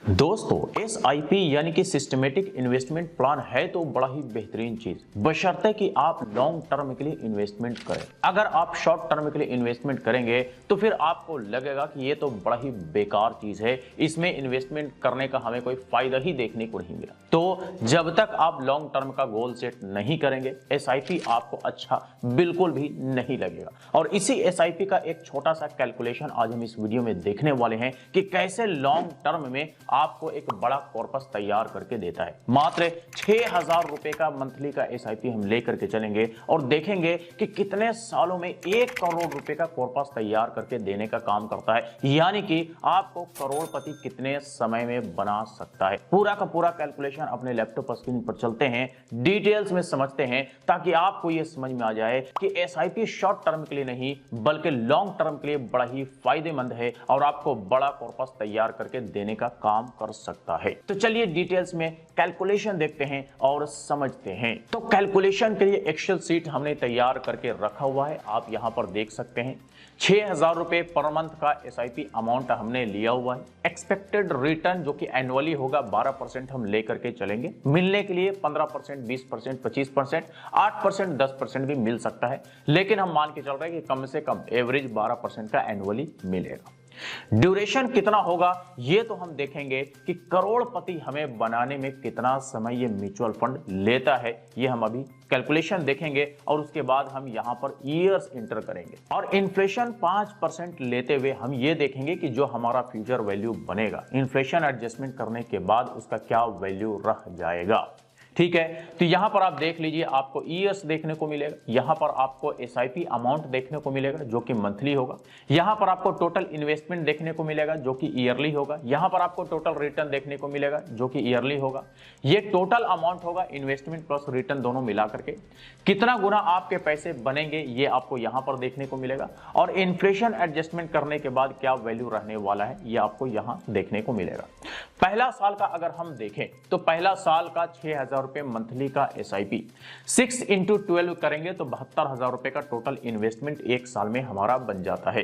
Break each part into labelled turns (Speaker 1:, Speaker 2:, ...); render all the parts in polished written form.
Speaker 1: दोस्तों SIP यानी कि सिस्टमेटिक इन्वेस्टमेंट प्लान है तो बड़ा ही बेहतरीन चीज, बशर्ते कि आप लॉन्ग टर्म के लिए इन्वेस्टमेंट करें। अगर आप शॉर्ट टर्म के लिए इन्वेस्टमेंट करेंगे तो फिर आपको लगेगा कि ये तो बड़ा ही बेकार चीज है, इसमें इन्वेस्टमेंट करने का हमें कोई फायदा ही देखने को नहीं मिला। तो जब तक आप लॉन्ग टर्म का गोल सेट नहीं करेंगे SIP आपको अच्छा बिल्कुल भी नहीं लगेगा। और इसी SIP का एक छोटा सा कैलकुलेशन आज हम इस वीडियो में देखने वाले हैं कि कैसे लॉन्ग टर्म में आपको एक बड़ा कॉर्पस तैयार करके देता है। मात्र 6,000 रुपए का मंथली का SIP हम लेकर के चलेंगे और देखेंगे कि कितने सालों में 1 करोड़ रुपए का कॉर्पस तैयार करके देने का काम करता है, यानी कि आपको करोड़पति कितने समय में बना सकता है। पूरा का पूरा कैलकुलेशन अपने लैपटॉप स्क्रीन पर चलते हैं, डिटेल्स में समझते हैं, ताकि आपको यह समझ में आ जाए कि SIP शॉर्ट टर्म के लिए नहीं बल्कि लॉन्ग टर्म के लिए बड़ा ही फायदेमंद है और आपको बड़ा कॉर्पस तैयार करके देने का काम कर सकता है। तो चलिए डिटेल्स में कैलकुलेशन देखते हैं और समझते हैं। तो कैलकुलेशन के लिए एक्सेल सीट हमने तैयार करके रखा हुआ है, आप यहां पर देख सकते हैं। 6,000 रुपए पर मंथ का SIP अमाउंट हमने लिया हुआ है। एक्सपेक्टेड रिटर्न जो कि एनुअली होगा 12% हम लेकर के चलेंगे। मिलने के लिए 15%, 20%, 25%, 8%, 10% भी मिल सकता है, लेकिन हम मान के चल रहे हैं कि कम से कम एवरेज 12% का एनुअली मिलेगा। ड्यूरेशन कितना होगा ये तो हम देखेंगे कि करोड़पति हमें बनाने में कितना समय ये म्यूचुअल फंड लेता है, ये हम अभी कैलकुलेशन देखेंगे और उसके बाद हम यहां पर ईयर्स इंटर करेंगे। और इन्फ्लेशन 5% लेते हुए हम ये देखेंगे कि जो हमारा फ्यूचर वैल्यू बनेगा इन्फ्लेशन एडजस्टमेंट करने के बाद उसका क्या वैल्यू रह जाएगा। ठीक है, तो यहां पर आप देख लीजिए, आपको ईयर्स देखने को मिलेगा, यहां पर आपको SIP अमाउंट देखने को मिलेगा जो कि मंथली होगा, यहां पर आपको टोटल इन्वेस्टमेंट देखने को मिलेगा जो कि ईयरली होगा, यहां पर आपको टोटल रिटर्न देखने को मिलेगा जो कि ईयरली होगा। ये टोटल अमाउंट होगा इन्वेस्टमेंट प्लस रिटर्न दोनों मिला करके। कितना गुना आपके पैसे बनेंगे ये आपको यहां पर देखने को मिलेगा और इन्फ्लेशन एडजस्टमेंट करने के बाद क्या वैल्यू रहने वाला है ये आपको यहां देखने को मिलेगा। पहला साल का अगर हम देखें तो पहला साल का 6,000 रुपए मंथली का SIP 6 into 12 करेंगे तो 72,000 रुपए का टोटल इन्वेस्टमेंट एक साल में हमारा बन जाता है।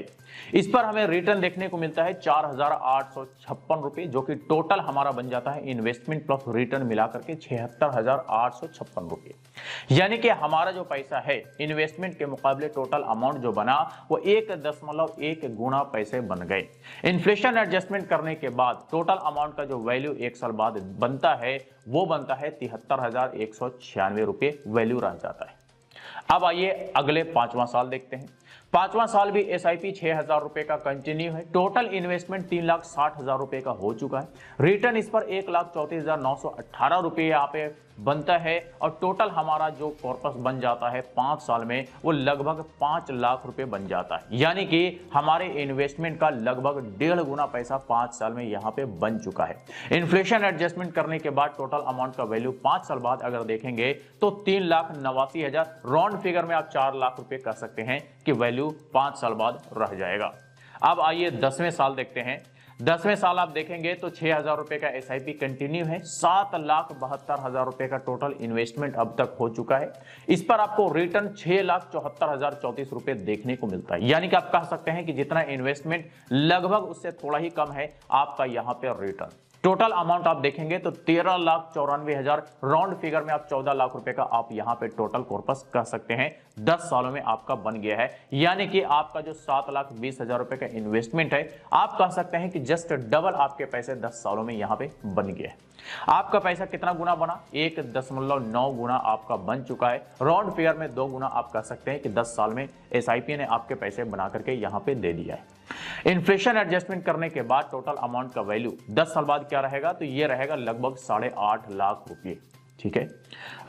Speaker 1: इस पर हमें रिटर्न देखने को मिलता है 4,856 रुपए, जो कि टोटल हमारा बन जाता है इन्वेस्टमेंट प्लस रिटर्न मिलाकर के 76,856 रुपए। यानी कि हमारा जो पैसा है इन्वेस्टमेंट के मुकाबले टोटल अमाउंट जो बना वो 1.1 गुना पैसे बन गए। इन्फ्लेशन एडजस्टमेंट करने के बाद टोटल अमाउंट का जो वैल्यू एक साल बाद बनता है वो बनता है 73,196 रुपए वैल्यू रह जाता है। अब आइए अगले 5वां साल देखते हैं। 5वां साल भी SIP 6,000 रुपए का कंटिन्यू है। टोटल इन्वेस्टमेंट 3,60,000 रुपए का हो चुका है। रिटर्न इस पर 1,34,918 रुपए यहाँ पे बनता है और टोटल हमारा जो कॉर्पस बन जाता है 5 साल में वो लगभग 5 लाख रुपए बन जाता है। यानी कि हमारे इन्वेस्टमेंट का लगभग 1.5 गुना पैसा 5 साल में यहाँ पे बन चुका है। इन्फ्लेशन एडजस्टमेंट करने के बाद टोटल अमाउंट का वैल्यू 5 साल बाद अगर देखेंगे तो 3,89,000, राउंड फिगर में आप 4 लाख रुपए कह सकते हैं कि वैल्यू 5 साल बाद रह जाएगा। अब आइए 10वें साल देखते हैं। 10वें साल आप देखेंगे तो 6,000 रुपए का SIP कंटिन्यू है। 7,72,000 रुपए का टोटल इन्वेस्टमेंट अब तक हो चुका है। इस पर आपको रिटर्न 6,74,034 रुपए देखने को मिलता है। यानी कि आप कह सकते हैं कि जितना इन्वेस्टमेंट लगभग उससे थोड़ा ही कम है आपका यहाँ पे रिटर्न। टोटल अमाउंट आप देखेंगे तो 13,94,000, राउंड फिगर में आप 14 लाख रुपए का आप यहां पे टोटल कॉर्पस कह सकते हैं 10 सालों में आपका बन गया है। यानी कि आपका जो 7,20,000 रुपए का इन्वेस्टमेंट है आप कह सकते हैं कि जस्ट डबल आपके पैसे 10 सालों में यहां पे बन गया है। आपका पैसा कितना गुना बना? 1.9 गुना आपका बन चुका है। राउंड फिगर में 2 गुना आप कह सकते हैं कि 10 साल में SIP ने आपके पैसे बना करके यहां पे दे दिया है। इन्फ्लेशन एडजस्टमेंट करने के बाद टोटल अमाउंट का वैल्यू 10 साल बाद क्या रहेगा तो ये रहेगा लगभग 8.5 लाख रुपए। ठीक है,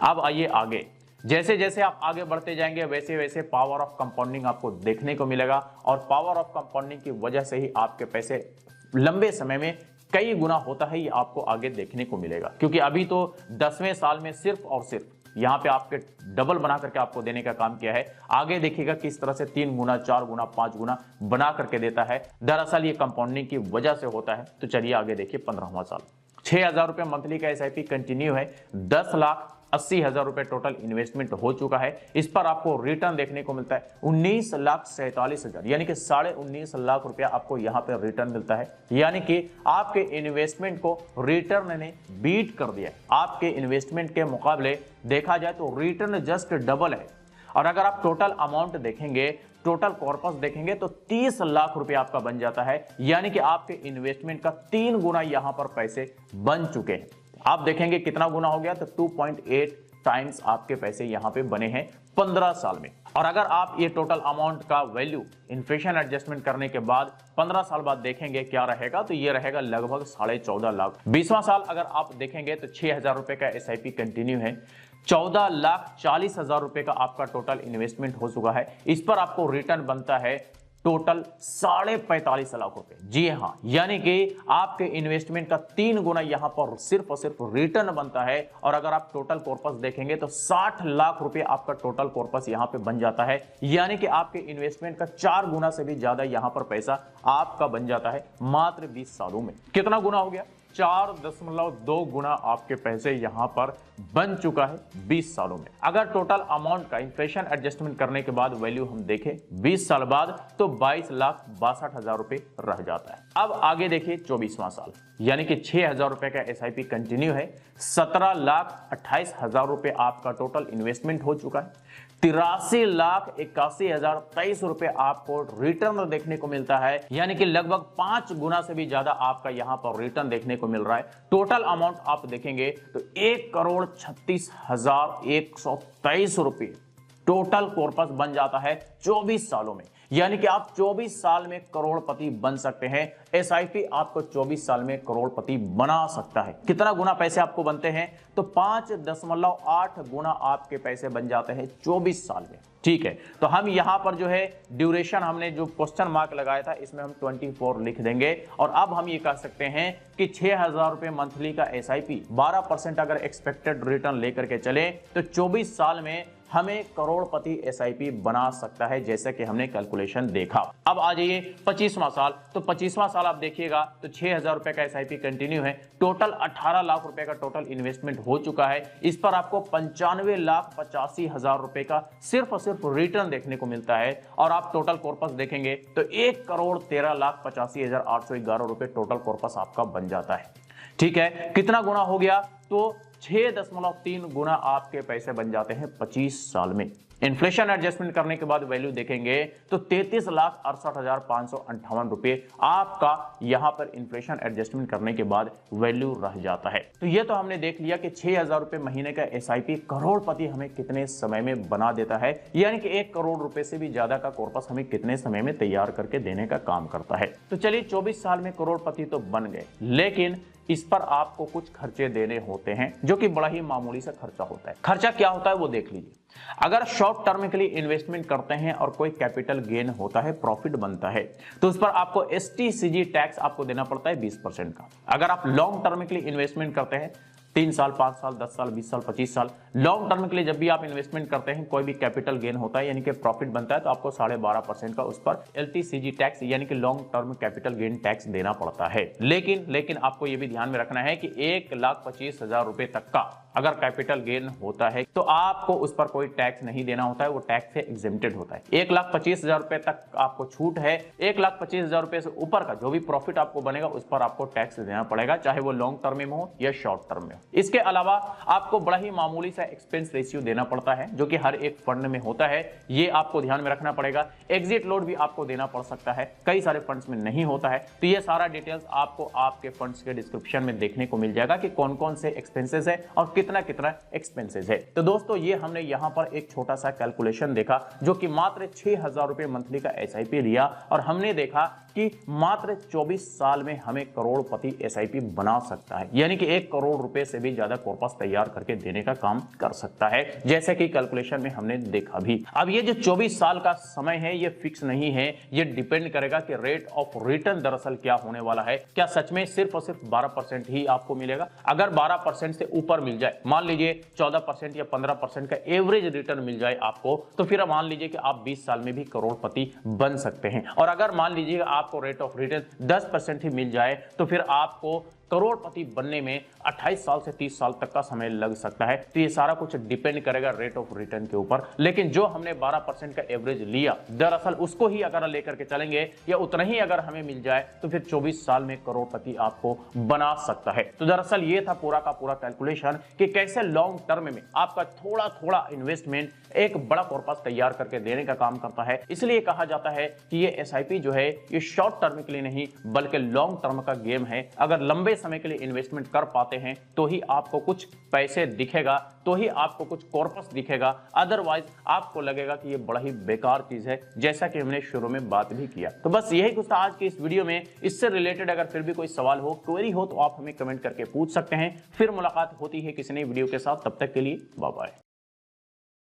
Speaker 1: अब आइए आगे। जैसे जैसे आप आगे बढ़ते जाएंगे वैसे वैसे पावर ऑफ कंपाउंडिंग आपको देखने को मिलेगा और पावर ऑफ कंपाउंडिंग की वजह से ही आपके पैसे लंबे समय में कई गुना होता है, ये आपको आगे देखने को मिलेगा। क्योंकि अभी तो 10वें साल में सिर्फ और सिर्फ यहां पे आपके डबल बना करके आपको देने का काम किया है। आगे देखिएगा किस तरह से 3 गुना, 4 गुना, 5 गुना बना करके देता है। दरअसल ये कंपाउंडिंग की वजह से होता है। तो चलिए आगे देखिए 15वां साल। 6,000 रुपए मंथली का SIP कंटिन्यू है। 10,00,000 80,000 रुपए टोटल इन्वेस्टमेंट हो चुका है। इस पर आपको रिटर्न देखने को मिलता है 19,47,000 यानी कि 19.5 लाख रुपया आपको यहां पर रिटर्न मिलता है। यानी कि आपके इन्वेस्टमेंट को रिटर्न ने बीट कर दिया है। आपके इन्वेस्टमेंट के मुकाबले देखा जाए तो रिटर्न जस्ट डबल है। और अगर आप टोटल अमाउंट देखेंगे, टोटल कॉर्पस देखेंगे तो 30 लाख रुपए आपका बन जाता है। यानी कि आपके इन्वेस्टमेंट का 3 गुना यहां पर पैसे बन चुके हैं। आप देखेंगे कितना गुना हो गया, तो 2.8 टाइम्स आपके पैसे यहां पे बने हैं 15 साल में। और अगर आप ये टोटल अमाउंट का वैल्यू इन्फ्लेशन एडजस्टमेंट करने के बाद 15 साल बाद देखेंगे क्या रहेगा, तो ये रहेगा लगभग 14.5 लाख। 20वां साल अगर आप देखेंगे तो 6,000 रुपए का SIP कंटिन्यू है, 14,40,000 रुपए का आपका टोटल इन्वेस्टमेंट हो चुका है। इस पर आपको रिटर्न बनता है टोटल 45.5 लाख रुपए। जी हां, यानी कि आपके इन्वेस्टमेंट का 3 गुना यहां पर सिर्फ और सिर्फ रिटर्न बनता है। और अगर आप टोटल कॉर्पस देखेंगे तो 60 लाख रुपए आपका टोटल कॉर्पस यहां पे बन जाता है। यानी कि आपके इन्वेस्टमेंट का 4 गुना से भी ज्यादा यहां पर पैसा आपका बन जाता है मात्र 20 सालों में। कितना गुना हो गया, 4.2 गुना आपके पैसे यहां पर बन चुका है 20 सालों में। अगर टोटल अमाउंट का इन्फ्लेशन एडजस्टमेंट करने के बाद वैल्यू हम देखें 20 साल बाद तो 22,62,000 रुपए रह जाता है। अब आगे देखिए 24वां साल, यानी कि 6,000 रुपए का SIP कंटिन्यू है, 17,28,000 रुपए आपका टोटल इन्वेस्टमेंट हो चुका है, 83,81,023 रुपए आपको रिटर्न देखने को मिलता है। यानी कि लगभग 5 गुना से भी ज्यादा आपका यहां पर रिटर्न देखने को मिल रहा है। टोटल अमाउंट आप देखेंगे तो 1,36,123 रुपए टोटल कॉर्पस बन जाता है 24 सालों में। यानी कि आप 24 साल में करोड़पति बन सकते हैं। SIP आपको 24 साल में करोड़पति बना सकता है। कितना गुना पैसे आपको बनते हैं, तो 5.8 गुना आपके पैसे बन जाते हैं 24 साल में। ठीक है, तो हम यहां पर जो है ड्यूरेशन हमने जो क्वेश्चन मार्क लगाया था इसमें हम 24 लिख देंगे। और अब हम ये कह सकते हैं कि 6,000 रुपए मंथली का SIP 12% अगर एक्सपेक्टेड रिटर्न लेकर के चले तो 24 साल में हमें करोड़पति SIP बना सकता है, जैसे कि हमने कैलकुलेशन देखा। अब आ जाइए 25वां साल, तो 25वां साल आप देखिएगा तो 6,000 रुपए का SIP कंटिन्यू है, टोटल 18 लाख रुपए का टोटल इन्वेस्टमेंट हो चुका है। इस पर आपको 95,85,000 रुपए का सिर्फ और सिर्फ रिटर्न देखने को मिलता है। और आप टोटल कॉर्पस देखेंगे तो 1,13,85,811 रुपए टोटल कॉर्पस आपका बन जाता है। ठीक है, कितना गुना हो गया, तो 6.3 गुना आपके पैसे बन जाते हैं 25 साल में। इन्फ्लेशन एडजस्टमेंट करने के बाद वैल्यू देखेंगे तो 33,68,558 रुपए आपका यहां पर इन्फ्लेशन एडजस्टमेंट करने के बाद वैल्यू रह जाता है। तो ये तो हमने देख लिया कि 6,000 रुपए महीने का SIP करोड़पति हमें कितने समय में बना देता है, यानी कि 1 करोड़ रुपए से भी ज्यादा का कॉर्पस हमें कितने समय में तैयार करके देने का काम करता है। तो चलिए 24 साल में करोड़पति तो बन गए, लेकिन इस पर आपको कुछ खर्चे देने होते हैं जो कि बड़ा ही मामूली सा खर्चा होता है। खर्चा क्या होता है वो देख लीजिए। अगर शॉर्ट टर्म के लिए इन्वेस्टमेंट करते हैं और कोई कैपिटल गेन होता है, प्रॉफिट बनता है, तो उस पर आपको STCG टैक्स आपको देना पड़ता है 20% का। अगर आप लॉन्ग टर्म के लिए इन्वेस्टमेंट करते हैं 3 साल, 5 साल, 10 साल, 20 साल, 25 साल, लॉन्ग टर्म के लिए जब भी आप इन्वेस्टमेंट करते हैं, कोई भी कैपिटल गेन होता है यानी कि प्रॉफिट बनता है, तो आपको 12.5% का उस पर LTCG टैक्स यानी कि long term capital gain tax देना पड़ता है। लेकिन आपको यह भी ध्यान में रखना है कि 1,25,000 रुपए तक का अगर कैपिटल गेन होता है तो आपको उस पर कोई टैक्स नहीं देना होता है, वो टैक्स से एग्जेम्प्टेड होता है। 1,25,000 रुपए तक आपको छूट है। 1,25,000 रुपए से ऊपर का जो भी प्रॉफिट आपको बनेगा उस पर आपको टैक्स देना पड़ेगा, चाहे वो लॉन्ग टर्म में हो या शॉर्ट टर्म में हो। इसके अलावा आपको बड़ा ही मामूली सा एक्सपेंस रेशियो देना पड़ता है जो कि हर एक फंड में होता है, ये आपको ध्यान में रखना पड़ेगा। एग्जिट लोड भी आपको देना पड़ सकता है, कई सारे फंड्स में नहीं होता है। तो ये सारा डिटेल्स आपको आपके फंड्स के डिस्क्रिप्शन में देखने को मिल जाएगा कि कौन कौन से एक्सपेंसेस है और कितना कितना एक्सपेंसेस है। तो दोस्तों ये हमने यहां पर एक छोटा सा कैलकुलेशन देखा जो कि मात्र 6,000 रुपए मंथली का SIP लिया और हमने देखा कि मात्र 24 साल में हमें करोड़पति SIP बना सकता है, यानी कि 1 करोड़ रुपए से भी ज्यादा कॉर्पस तैयार करके देने का काम कर सकता है, जैसे कि कैलकुलेशन में हमने देखा भी। अब ये जो 24 साल का समय है ये फिक्स नहीं है, ये डिपेंड करेगा कि रेट ऑफ रिटर्न दरअसल क्या होने वाला है। क्या सच में सिर्फ और सिर्फ 12% ही आपको मिलेगा? अगर 12% से ऊपर मिल जाए, मान लीजिए 14% या 15% का एवरेज रिटर्न मिल जाए आपको, तो फिर मान लीजिए कि आप 20 साल में भी करोड़पति बन सकते हैं। और अगर मान लीजिए आपको रेट ऑफ रिटर्न 10% ही मिल जाए तो फिर आपको करोड़पति बनने में 28 साल से 30 साल तक का समय लग सकता है। तो ये सारा कुछ डिपेंड करेगा रेट ऑफ रिटर्न के ऊपर। लेकिन जो हमने 12% का एवरेज लिया, दरअसल उसको ही अगर लेकर के चलेंगे या उतना ही अगर हमें मिल जाए तो फिर 24 साल में करोड़पति आपको बना सकता है। तो दरअसल ये था पूरा का पूरा कैलकुलेशन कि कैसे लॉन्ग टर्म में आपका थोड़ा थोड़ा इन्वेस्टमेंट एक बड़ा कॉर्पस तैयार करके देने का काम करता है। इसलिए कहा जाता है कि ये एसआईपी जो है ये शॉर्ट टर्म के लिए नहीं बल्कि लॉन्ग टर्म का गेम है। अगर लंबे समय के लिए इन्वेस्टमेंट कर पाते हैं तो ही आपको कुछ पैसे दिखेगा, तो ही आपको कुछ कॉर्पस दिखेगा, अदरवाइज आपको लगेगा कि ये बड़ा ही बेकार चीज है, जैसा कि हमने शुरू में बात भी किया। तो बस यही कुछ था आज की इस वीडियो में। इससे रिलेटेड अगर फिर भी कोई सवाल हो, क्वेरी हो तो आप हमें कमेंट करके पूछ सकते हैं। फिर मुलाकात होती है किसी नई वीडियो के साथ, तब तक के लिए बाय बाय।